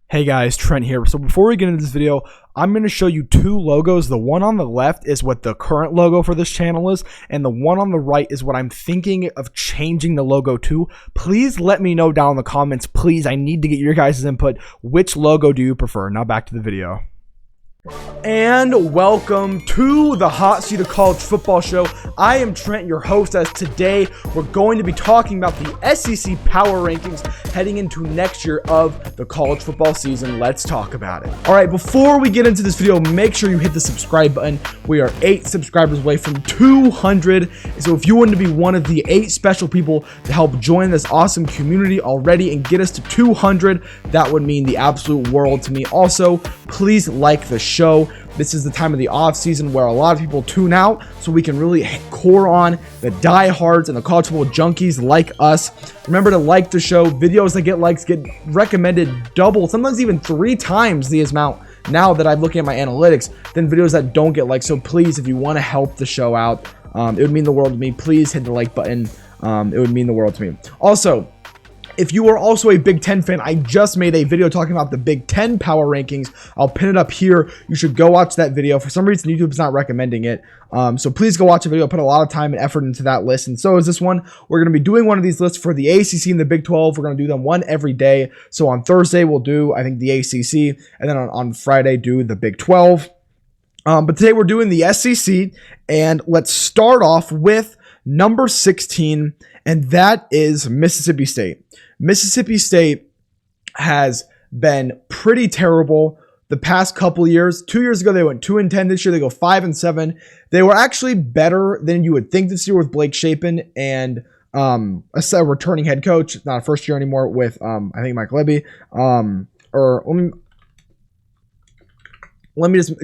Hey guys, Trent here. So before we get into this video, I'm going to show you two logos. The one on the left is what the current logo for this channel is, and the one on the right is what I'm thinking of changing the logo to. Please let me know down in the comments. Please, I need to get your guys' input. Which logo do you prefer? Now back to the video. And welcome to the Hot Seat of College Football Show. I am Trent, your host, as today we're going to be talking about the SEC Power Rankings heading into next year of the college football season. Let's talk about it. All right, before we get into this video, make sure you hit the subscribe button. We are 8 subscribers away from 200. So if you want to be one of the 8 special people to help join this awesome community already and get us to 200, that would mean the absolute world to me. Also, please like the show. This is the time of the off season where a lot of people tune out, so we can really core on the diehards and the college football junkies like us. Remember to like the show. Videos that get likes get recommended double, sometimes even 3 times the amount now that I'm looking at my analytics than videos that don't get likes. So please, if you want to help the show out, it would mean the world to me. Please hit the like button. It would mean the world to me. Also, if you are also a Big Ten fan, I just made a video talking about the Big Ten power rankings. I'll pin it up here. You should go watch that video. For some reason, YouTube's not recommending it. So please go watch the video. Put a lot of time and effort into that list. And so is this one. We're going to be doing one of these lists for the ACC and the Big 12. We're going to do them one every day. So on Thursday, we'll do, I think, the ACC. And then on Friday, do the Big 12. But today we're doing the SEC. And let's start off with number 16. And that is Mississippi State. Mississippi State has been pretty terrible the past couple years. 2 years ago, they went 2-10. This year, they go 5-7. They were actually better than you would think this year with Blake Shapen and a returning head coach. It's not a first year anymore with, I think, Mike Lebby.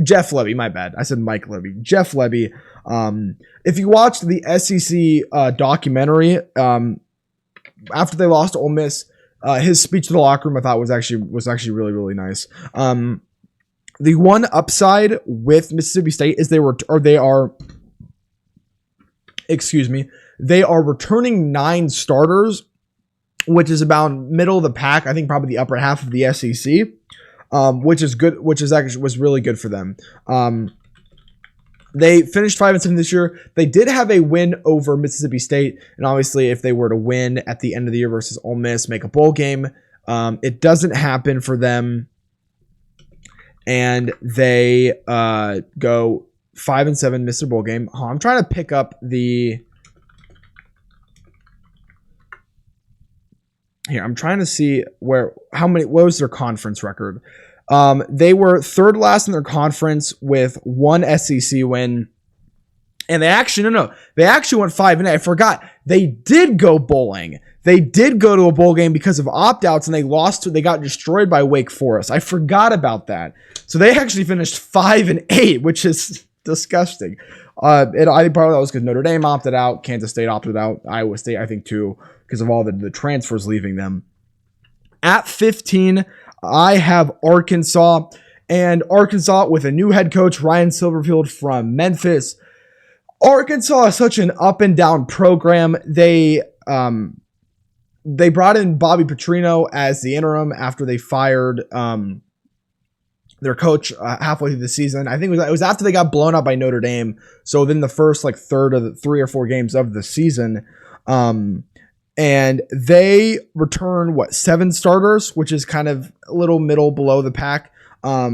Jeff Lebby, my bad. I said Mike Lebby. Jeff Lebby. If you watched the SEC documentary, after they lost to Ole Miss, his speech to the locker room I thought was actually really, really nice. The one upside with Mississippi State is they are returning 9 starters, which is about middle of the pack. I think probably the upper half of the SEC, which is good, was really good for them. They finished 5-7 this year. They did have a win over Mississippi State, and obviously, if they were to win at the end of the year versus Ole Miss, make a bowl game, it doesn't happen for them, and they go 5-7, miss their bowl game. I'm trying to pick up the. Here, I'm trying to see what was their conference record. They were third last in their conference with 1 SEC win. And they actually went 5-8. I forgot. They did go bowling. They did go to a bowl game because of opt-outs, and they got destroyed by Wake Forest. I forgot about that. So they actually finished 5-8, which is disgusting. I think part of that was because Notre Dame opted out, Kansas State opted out, Iowa State, I think, too, because of all the transfers leaving them. At 15, I have Arkansas, and Arkansas with a new head coach, Ryan Silverfield from Memphis. Arkansas is such an up and down program. They brought in Bobby Petrino as the interim after they fired their coach halfway through the season. I think it was after they got blown out by Notre Dame. So then the first third of the 3 or 4 games of the season. And they return 7 starters, which is kind of a little middle below the pack. I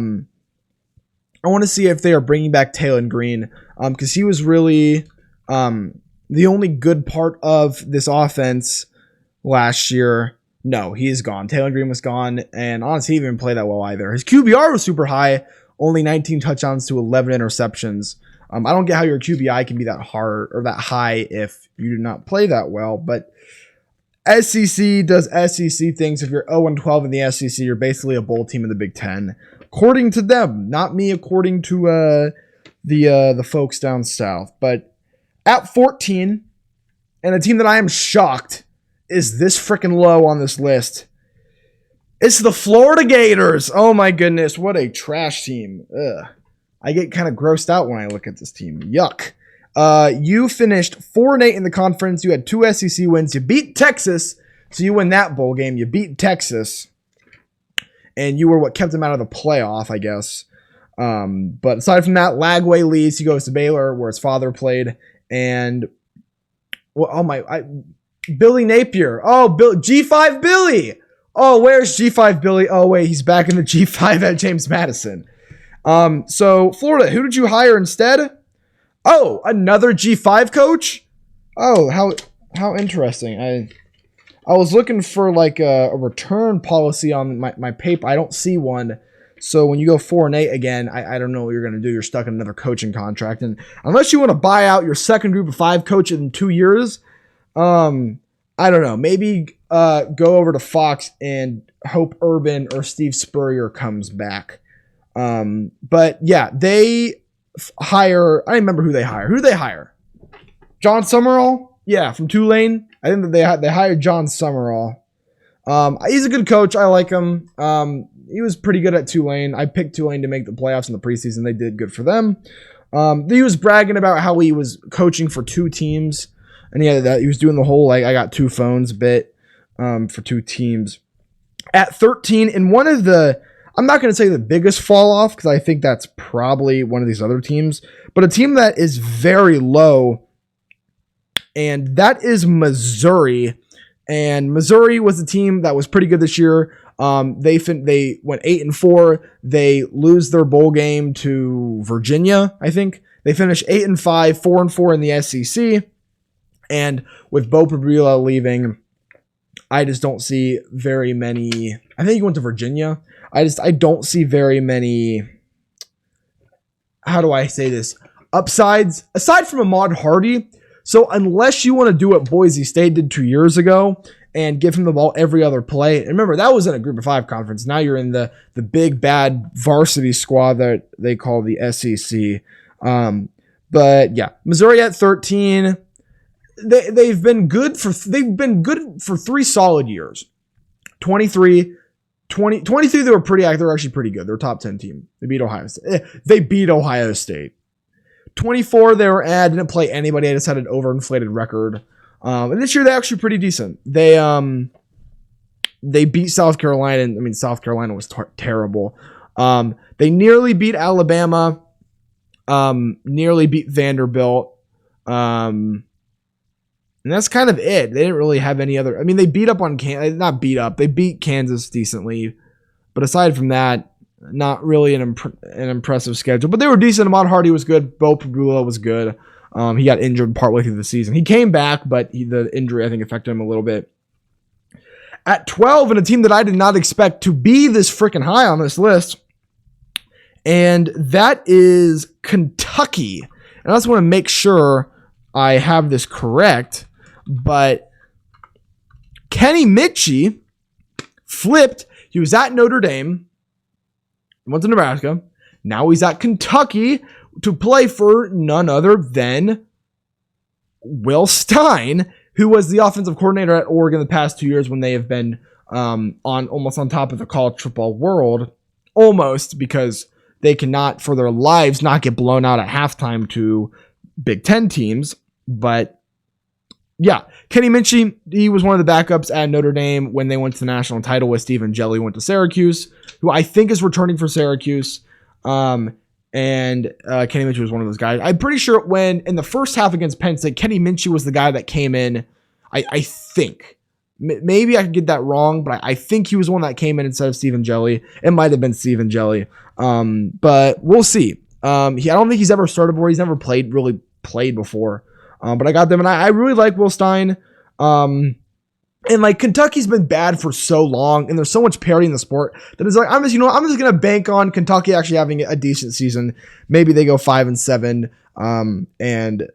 want to see if they are bringing back Taylon Green, because he was really the only good part of this offense last year. No, he's gone. Taylon Green was gone, and honestly, he didn't play that well either. His QBR was super high, only 19 touchdowns to 11 interceptions. I don't get how your QBI can be that hard or that high if you do not play that well, but SEC does SEC things. If you're 0-12 in the SEC, you're basically a bowl team in the Big Ten, according to them, not me, according to the folks down south. But at 14, and a team that I am shocked is this freaking low on this list. It's the Florida Gators. Oh my goodness, what a trash team. Ugh. I get kind of grossed out when I look at this team. Yuck. You finished 4-8 in the conference. You had 2 SEC wins. You beat Texas, so you win that bowl game. You beat Texas. and you were what kept him out of the playoff, I guess. But aside from that, Lagway leaves. He goes to Baylor, where his father played, and Billy Napier. Oh, G5 Billy. Oh, where's G5 Billy? Oh, wait, he's back in the G5 at James Madison. So Florida, who did you hire instead? Oh, another G5 coach? Oh, how interesting. I was looking for like a return policy on my paper. I don't see one. So when you go 4-8 again, I don't know what you're going to do. You're stuck in another coaching contract. And unless you want to buy out your second group of 5 coach in 2 years, I don't know. Maybe go over to Fox and hope Urban or Steve Spurrier comes back. But yeah, they hire. I remember who they hire. Who did they hire? John Summerall? Yeah, from Tulane. I think that they hired John Summerall. He's a good coach. I like him. He was pretty good at Tulane. I picked Tulane to make the playoffs in the preseason. They did good for them. He was bragging about how he was coaching for 2 teams. And he was doing the whole, like, I got 2 phones bit for 2 teams. At 13, in one of the, I'm not going to say the biggest fall off, because I think that's probably one of these other teams, but a team that is very low, and that is Missouri. And Missouri was a team that was pretty good this year. They went 8-4. They lose their bowl game to Virginia, I think. They finished 8-5, 4-4 in the SEC. And with Bo Pribula leaving, I just don't see very many. I think he went to Virginia. I don't see very many. How do I say this? Upsides aside from Ahmad Hardy. So unless you want to do what Boise State did 2 years ago and give him the ball every other play, and remember that was in a Group of 5 conference. Now you're in the big bad varsity squad that they call the SEC. But yeah, Missouri at 13. They've been good for 3 solid years. 23 they were pretty active. They're actually pretty good. They're a top 10 team. They beat Ohio State. 24 they were at, didn't play anybody. I just had an overinflated record. And this year they're actually pretty decent. They beat South Carolina, and I mean South Carolina was terrible. They nearly beat Alabama, nearly beat Vanderbilt. And that's kind of it. They didn't really have any other. I mean, they beat up on not beat up. They beat Kansas decently, but aside from that, not really an impressive schedule. But they were decent. Ahmad Hardy was good. Bo Pribula was good. He got injured partway through the season. He came back, but the injury I think affected him a little bit. At 12, in a team that I did not expect to be this freaking high on this list, and that is Kentucky. And I just want to make sure I have this correct. But Kenny Mitchie flipped. He was at Notre Dame, went to Nebraska. Now he's at Kentucky to play for none other than Will Stein, who was the offensive coordinator at Oregon the past 2 years when they have been almost on top of the college football world, almost, because they cannot for their lives not get blown out at halftime to Big Ten teams. But yeah, Kenny Minchie, he was one of the backups at Notre Dame when they went to the national title with Stephen Jelly, went to Syracuse, who I think is returning for Syracuse. And Kenny Minchie was one of those guys. I'm pretty sure when in the first half against Penn State, Kenny Minchie was the guy that came in. I think. Maybe I could get that wrong, but I think he was one that came in instead of Stephen Jelly. It might have been Stephen Jelly. But we'll see. I don't think he's ever started before. He's never played before. But I got them, and I really like Will Stein. And like Kentucky's been bad for so long, and there's so much parity in the sport that it's like I'm just gonna bank on Kentucky actually having a decent season. Maybe they go 5-7, and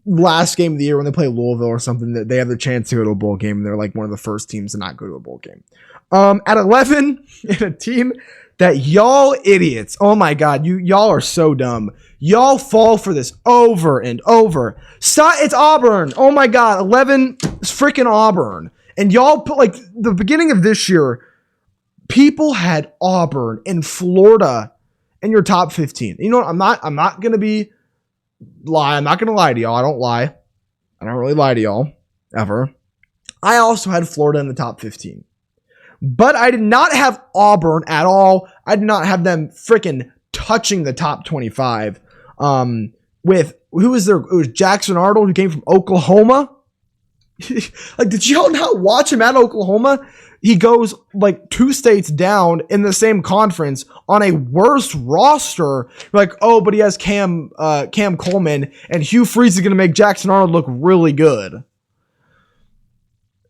last game of the year when they play Louisville or something, that they have the chance to go to a bowl game. And they're like one of the first teams to not go to a bowl game. At 11, in a team that y'all idiots, oh my God, y'all are so dumb. Y'all fall for this over and over. Stop, it's Auburn. Oh my God, 11 is freaking Auburn. And y'all put like the beginning of this year, people had Auburn and Florida in your top 15. You know what? I'm not gonna lie. I'm not gonna lie to y'all. I don't lie. I don't really lie to y'all ever. I also had Florida in the top 15. But I did not have Auburn at all. I did not have them freaking touching the top 25. With who was there? It was Jackson Arnold, who came from Oklahoma. Like, did y'all not watch him at Oklahoma? He goes like 2 states down in the same conference on a worse roster. Like, oh, but he has Cam Coleman, and Hugh Freeze is going to make Jackson Arnold look really good.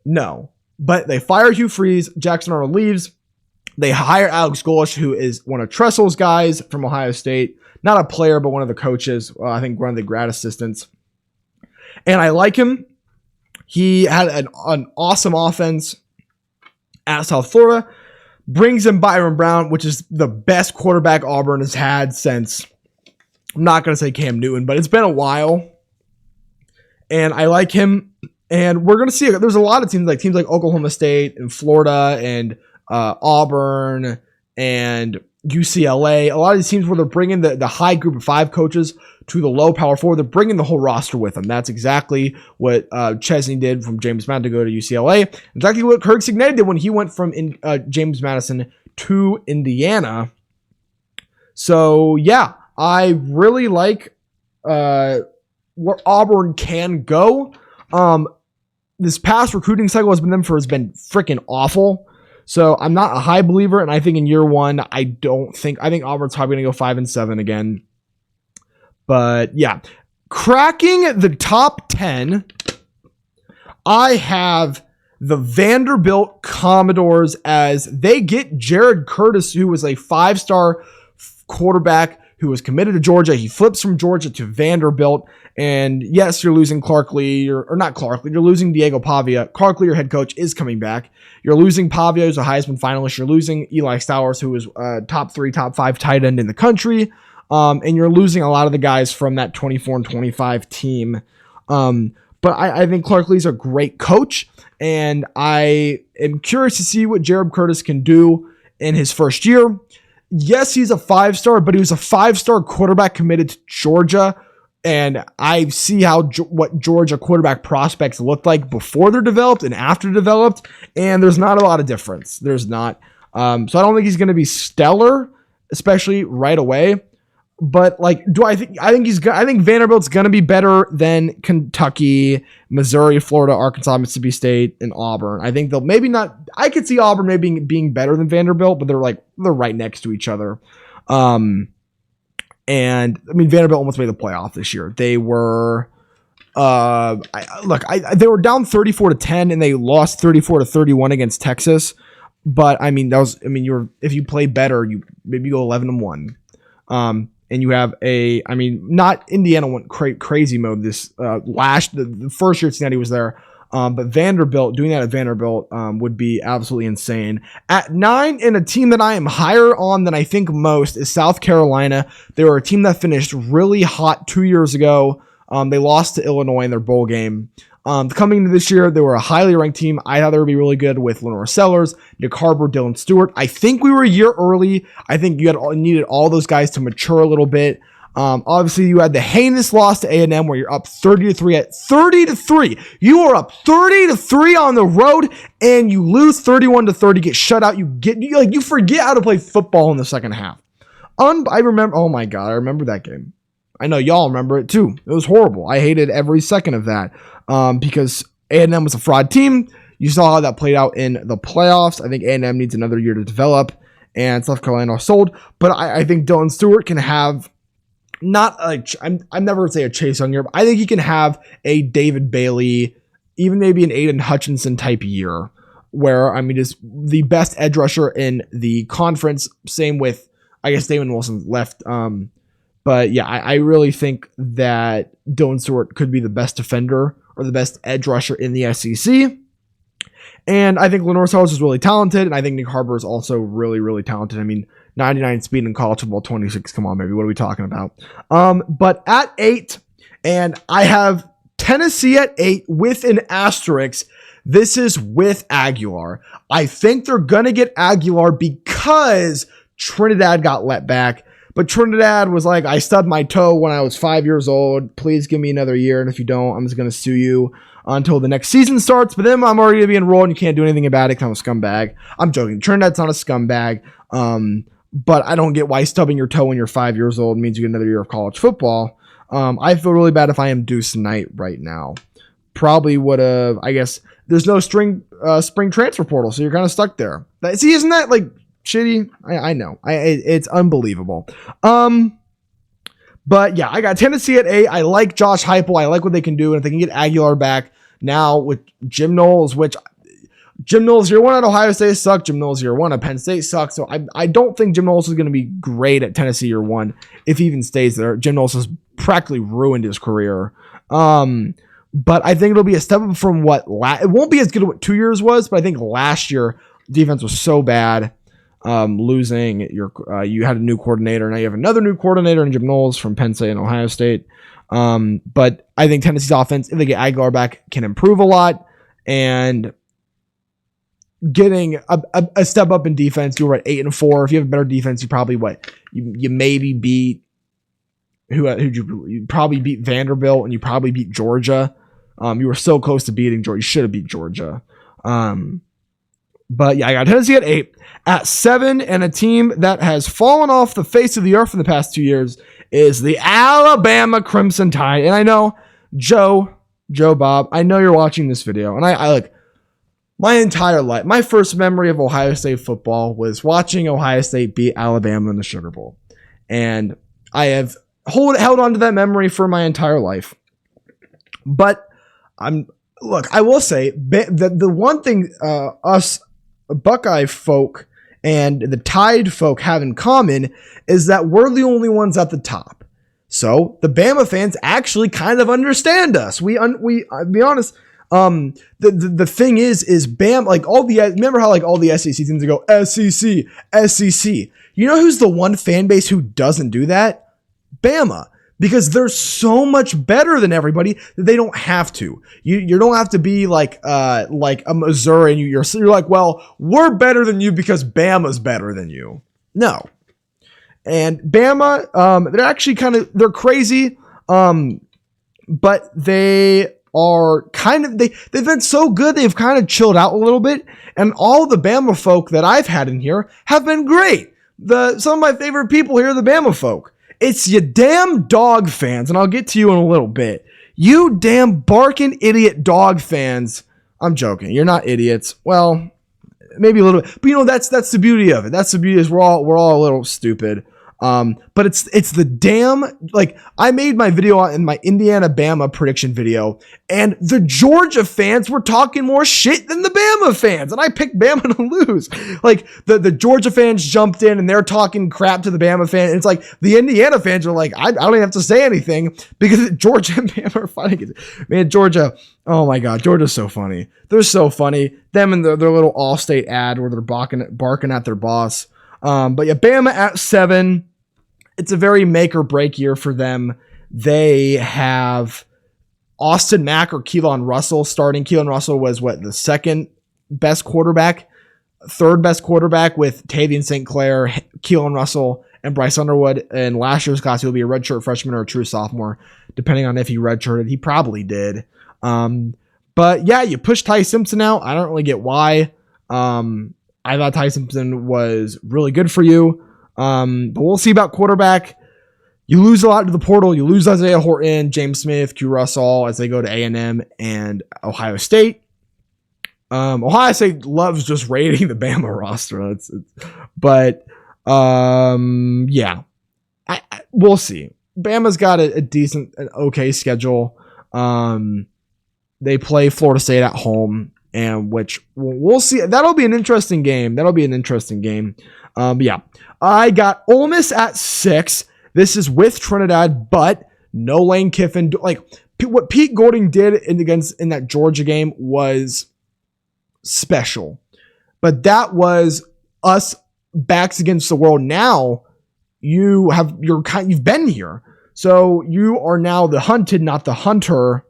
No, but they fire Hugh Freeze. Jackson Arnold leaves. They hire Alex Golesh, who is one of Tressel's guys from Ohio State. Not a player, but one of the coaches. I think one of the grad assistants. And I like him. He had an awesome offense at South Florida. Brings in Byron Brown, which is the best quarterback Auburn has had since, I'm not going to say Cam Newton, but it's been a while. And I like him. And we're going to see, there's a lot of teams like Oklahoma State and Florida and Auburn and UCLA. A lot of these teams where they're bringing the high group of 5 coaches to the low power 4. They're bringing the whole roster with them. That's exactly what Chesney did from James Madison to go to UCLA. Exactly what Kirk Cignetti did when he went from James Madison to Indiana. So, yeah, I really like where Auburn can go. This past recruiting cycle has been freaking awful. So I'm not a high believer, and I think in year 1, I think Auburn's probably going to go 5-7 again. But yeah, cracking the top 10, I have the Vanderbilt Commodores as they get Jared Curtis, who was a 5-star quarterback who was committed to Georgia. He flips from Georgia to Vanderbilt. And yes, you're losing you're losing Diego Pavia. Clark Lee, your head coach, is coming back. You're losing Pavia, who's a Heisman finalist. You're losing Eli Stowers, who was top 3, top 5 tight end in the country. And you're losing a lot of the guys from that 24 and 25 team. But I think Clark Lee's a great coach. And I am curious to see what Jared Curtis can do in his first year. Yes, he's a 5-star, but he was a 5-star quarterback committed to Georgia. And I see what Georgia quarterback prospects looked like before they're developed and after developed. And there's not a lot of difference. There's not. So I don't think he's going to be stellar, especially right away. But like, I think Vanderbilt's going to be better than Kentucky, Missouri, Florida, Arkansas, Mississippi State, and Auburn. I think they'll maybe not. I could see Auburn maybe being better than Vanderbilt, but they're right next to each other. And I mean, Vanderbilt almost made the playoff this year. They were, they were down 34-10 and they lost 34-31 against Texas. But I mean, if you play better, you maybe go 11-1. And you have not Indiana went crazy mode this the first year Cincinnati was there. But Vanderbilt, doing that at Vanderbilt would be absolutely insane. At 9, and a team that I am higher on than I think most is South Carolina. They were a team that finished really hot 2 years ago. They lost to Illinois in their bowl game. Coming into this year, they were a highly ranked team. I thought they would be really good with Lenore Sellers, Nick Harbor, Dylan Stewart. I think we were a year early. I think you needed all those guys to mature a little bit. Obviously, you had the heinous loss to A&M where you're up 30-3 at 30-3. You are up 30-3 on the road and you lose 31-30, get shut out. You forget how to play football in the second half. I remember, oh my God, I remember that game. I know y'all remember it too. It was horrible. I hated every second of that because A&M was a fraud team. You saw how that played out in the playoffs. I think A&M needs another year to develop and South Carolina are sold. But I think Dylan Stewart can have I'm never going to say a Chase Young year, but I think he can have a David Bailey, even maybe an Aiden Hutchinson type year where, is the best edge rusher in the conference. Same with, I guess, Damon Wilson left. But yeah, I really think that Dylan Stewart could be the best defender or the best edge rusher in the SEC. And I think Lenore Sellers is really talented. And I think Nick Harbor is also really, really talented. 99 speed in college football, 26. Come on, baby. What are we talking about? But at 8, and I have Tennessee at 8 with an asterisk. This is with Aguilar. I think they're going to get Aguilar because Trinidad got let back. But Trinidad was like, I stubbed my toe when I was 5 years old. Please give me another year. And if you don't, I'm just going to sue you. until the next season starts. But then I'm already going to be enrolled and you can't do anything about it because I'm a scumbag. I'm joking. Trinidad's not a scumbag. But I don't get why stubbing your toe when you're 5 years old means you get another year of college football. I feel really bad if I am Deuce Knight right now. Probably would have, I guess, there's no spring transfer portal, so you're kind of stuck there. See, isn't that like shitty? I know. It's unbelievable. But yeah, I got Tennessee at 8. I like Josh Heupel. I like what they can do. And if they can get Aguilar back now with Jim Knowles, which Jim Knowles year 1 at Ohio State sucked. Jim Knowles year 1 at Penn State sucked. So I don't think Jim Knowles is going to be great at Tennessee year 1 if he even stays there. Jim Knowles has practically ruined his career. But I think it'll be a step up from what it won't be as good as what 2 years was, but I think last year defense was so bad. Losing you had a new coordinator. Now you have another new coordinator in Jim Knowles from Penn State and Ohio State. But I think Tennessee's offense, if they get Aguilar back, can improve a lot. And getting a step up in defense, you were at 8-4. If you have a better defense, you probably you maybe beat you probably beat Vanderbilt and you probably beat Georgia. You were so close to beating Georgia. You should have beat Georgia. But yeah, I got Tennessee at 8. At 7, and a team that has fallen off the face of the earth in the past 2 years is the Alabama Crimson Tide. And I know, Joe Bob, I know you're watching this video. And I like my entire life, my first memory of Ohio State football was watching Ohio State beat Alabama in the Sugar Bowl. And I have held on to that memory for my entire life. But I will say the one thing us Buckeye folk and the Tide folk have in common is that we're the only ones at the top. So the Bama fans actually kind of understand us. I'll be honest. The thing is Bama, like remember how like all the SEC teams go SEC. You know who's the one fan base who doesn't do that? Bama. Because they're so much better than everybody that they don't have to. You don't have to be like a Missouri and you're like, well, we're better than you because Bama's better than you. No. And Bama, they're actually they're crazy. But they are they've been so good they've kind of chilled out a little bit. And all the Bama folk that I've had in here have been great. Some of my favorite people here are the Bama folk. It's you damn dog fans, and I'll get to you in a little bit. You damn barking idiot dog fans. I'm joking. You're not idiots. Well, maybe a little bit. But that's the beauty of it. That's the beauty is we're all a little stupid. But it's the damn, like I made my video in my Indiana Bama prediction video and the Georgia fans were talking more shit than the Bama fans. And I picked Bama to lose. Like the Georgia fans jumped in and they're talking crap to the Bama fan. And it's like the Indiana fans are like, I don't even have to say anything because Georgia and Bama are fighting. Man, Georgia. Oh my God. Georgia's so funny. They're so funny. Them and their little Allstate ad where they're barking at their boss. But yeah, Bama at 7. It's a very make or break year for them. They have Austin Mack or Keelan Russell starting. Keelan Russell was the second best quarterback, third best quarterback with Tavian St. Clair, Keelan Russell, and Bryce Underwood. And last year's class, he'll be a redshirt freshman or a true sophomore, depending on if he redshirted. He probably did. But yeah, you push Ty Simpson out. I don't really get why. I thought Ty Simpson was really good for you. But we'll see about quarterback. You lose a lot to the portal. You lose Isaiah Horton, James Smith, Q Russell as they go to A&M and Ohio State. Ohio State loves just raiding the Bama roster. But yeah, we'll see. Bama's got a decent, an okay schedule. They play Florida State at home, and which we'll see. That'll be an interesting game. But yeah, I got Ole Miss at 6. This is with Trinidad, but no Lane Kiffin. Like what Pete Golding did in that Georgia game was special, but that was us backs against the world. Now you've been here, so you are now the hunted, not the hunter.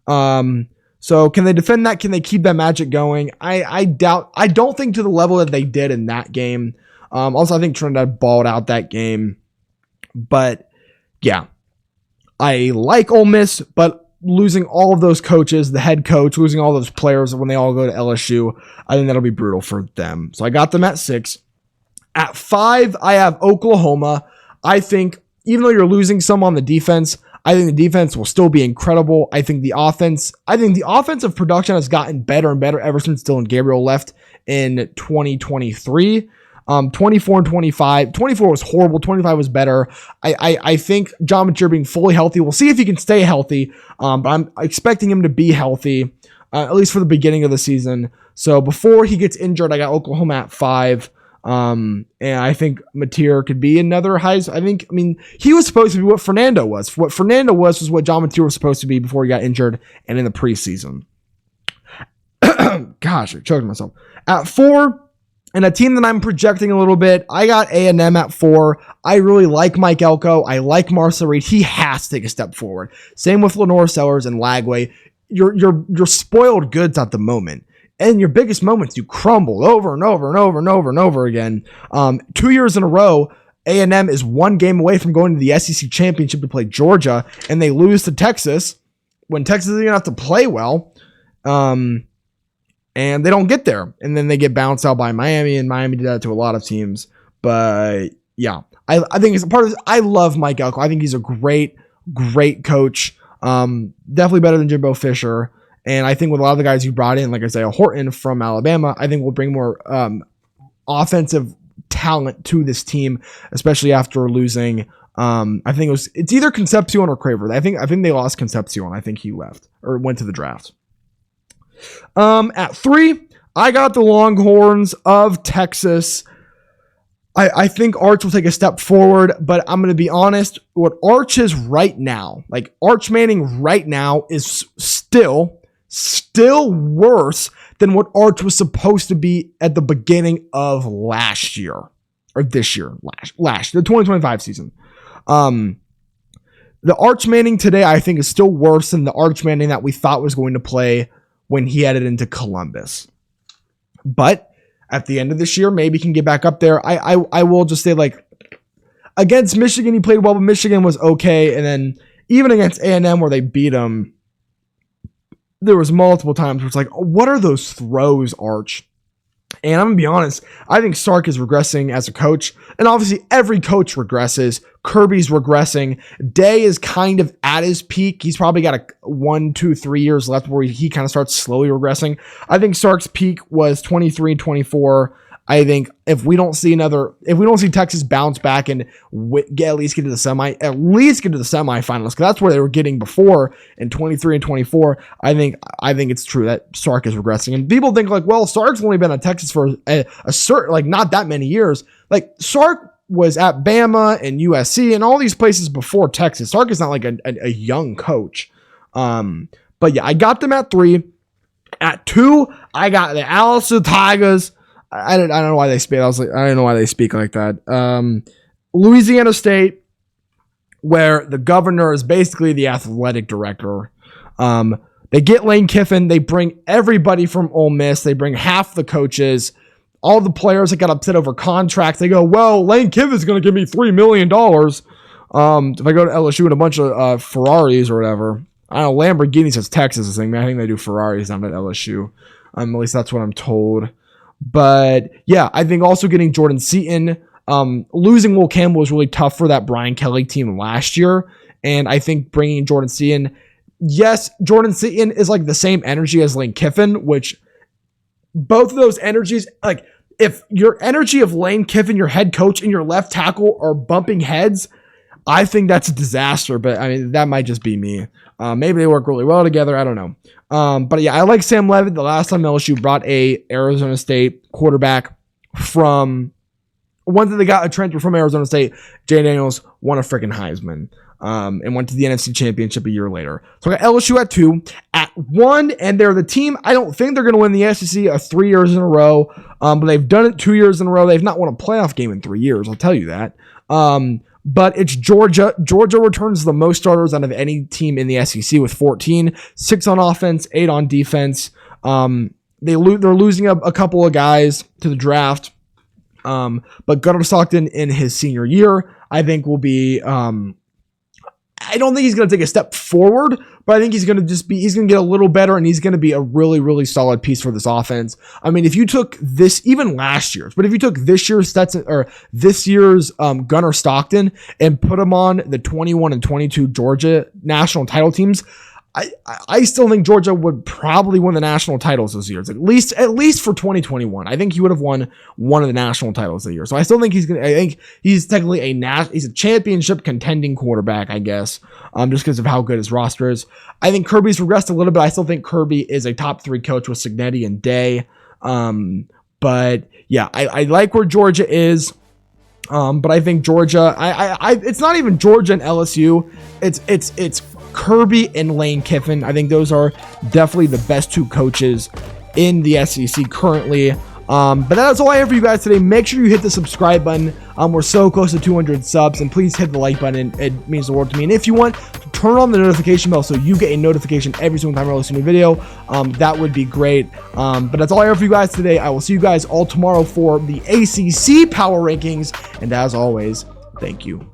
So can they defend that? Can they keep that magic going? I doubt. I don't think to the level that they did in that game. Also, I think Trinidad balled out that game. But yeah, I like Ole Miss, but losing all of those coaches, the head coach, losing all those players when they all go to LSU, I think that'll be brutal for them. So I got them at 6. At 5, I have Oklahoma. I think even though you're losing some on the defense, I think the defense will still be incredible. I think the offensive production has gotten better and better ever since Dylan Gabriel left in 2023. 24 and 25. 24 was horrible. 25 was better. I think John Mature being fully healthy. We'll see if he can stay healthy. But I'm expecting him to be healthy, at least for the beginning of the season. So before he gets injured, I got Oklahoma at 5. And I think Mateer could be another highs. I mean, he was supposed to be what Fernando was. What Fernando was what John Mateer was supposed to be before he got injured and in the preseason. Gosh, I choked myself. At 4, and a team that I'm projecting a little bit, I got A&M at 4. I really like Mike Elko. I like Marcel Reed. He has to take a step forward. Same with Lenore Sellers and Lagway. You're spoiled goods at the moment. And your biggest moments, you crumble over and over and over and over and over again. 2 years in a row, A&M is 1 game away from going to the SEC championship to play Georgia, and they lose to Texas when Texas is going to have to play well. And they don't get there. And then they get bounced out by Miami, and Miami did that to a lot of teams. But yeah, I think it's a part of this. I love Mike Elko. I think he's a great coach. Definitely better than Jimbo Fisher. And I think with a lot of the guys you brought in, like Isaiah Horton from Alabama, I think we'll bring more offensive talent to this team, especially after losing. I think it's either Concepcion or Craver. I think they lost Concepcion. I think he left or went to the draft. At 3, I got the Longhorns of Texas. I think Arch will take a step forward, but I'm going to be honest. What Arch is right now, like Arch Manning right now, is still worse than what Arch was supposed to be at the beginning of last year or this year, the 2025 season. The Arch Manning today, I think, is still worse than the Arch Manning that we thought was going to play when he headed into Columbus. But at the end of this year, maybe he can get back up there. I will just say, like, against Michigan, he played well, but Michigan was okay. And then even against A&M where they beat him, there was multiple times where it's like, what are those throws, Arch? And I'm going to be honest, I think Sark is regressing as a coach. And obviously every coach regresses. Kirby's regressing. Day is kind of at his peak. He's probably got 1, 2, 3 years left where he kind of starts slowly regressing. I think Sark's peak was 23 and 24. I think if we don't see Texas bounce back and at least get to the semifinals, because that's where they were getting before in 23 and 24. I think it's true that Sark is regressing, and people think like, well, Sark's only been at Texas for a certain, like, not that many years. Like, Sark was at Bama and USC and all these places before Texas. Sark is not like a young coach. But yeah, I got them at 3. At 2, I got the LSU Tigers. I don't know why they speak. I don't know why they speak like that. Louisiana State, where the governor is basically the athletic director. They get Lane Kiffin. They bring everybody from Ole Miss. They bring half the coaches. All the players that got upset over contracts. They go, well, Lane Kiffin's going to give me $3 million if I go to LSU and a bunch of Ferraris or whatever. I don't know. Lamborghini says Texas is a thing, man. I think they do Ferraris down at LSU. At least that's what I'm told. But yeah, I think also getting Jordan Seaton, losing Will Campbell was really tough for that Brian Kelly team last year. And I think bringing Jordan Seaton, yes, Jordan Seaton is like the same energy as Lane Kiffin, which both of those energies, like if your energy of Lane Kiffin, your head coach, and your left tackle are bumping heads, I think that's a disaster. But I mean, that might just be me. Maybe they work really well together. I don't know. But yeah, I like Sam Levitt. The last time LSU brought a Arizona State quarterback from one that they got a transfer from Arizona State, Jay Daniels won a freaking Heisman. And went to the NFC Championship a year later. So I got LSU at 2. At 1, and they're the team, I don't think they're going to win the SEC 3 years in a row, but they've done it 2 years in a row. They've not won a playoff game in 3 years, I'll tell you that. But it's Georgia. Georgia returns the most starters out of any team in the SEC with 14, 6 on offense, 8 on defense. They're losing a couple of guys to the draft. But Gunnar Stockton in his senior year, I think will be, I don't think he's going to take a step forward, but I think he's going to get a little better, and he's going to be a really, really solid piece for this offense. I mean, if you took this, even last year's, but if you took this year's Stetson or this year's Gunnar Stockton and put him on the 21 and 22 Georgia national title teams, I still think Georgia would probably win the national titles this year. At least for 2021. I think he would have won one of the national titles this year. So I still think he's technically he's a championship contending quarterback, I guess, just because of how good his roster is. I think Kirby's regressed a little bit. I still think Kirby is a top 3 coach with Cignetti and Day. But yeah, I like where Georgia is. But I think Georgia, it's not even Georgia and LSU. It's Kirby and Lane Kiffin. I think those are definitely the best 2 coaches in the SEC currently. But that's all I have for you guys today. Make sure you hit the subscribe button. We're so close to 200 subs, and please hit the like button. It means the world to me. And if you want to turn on the notification bell so you get a notification every single time I release a new video, that would be great. But that's all I have for you guys today. I will see you guys all tomorrow for the ACC Power Rankings. And as always, thank you.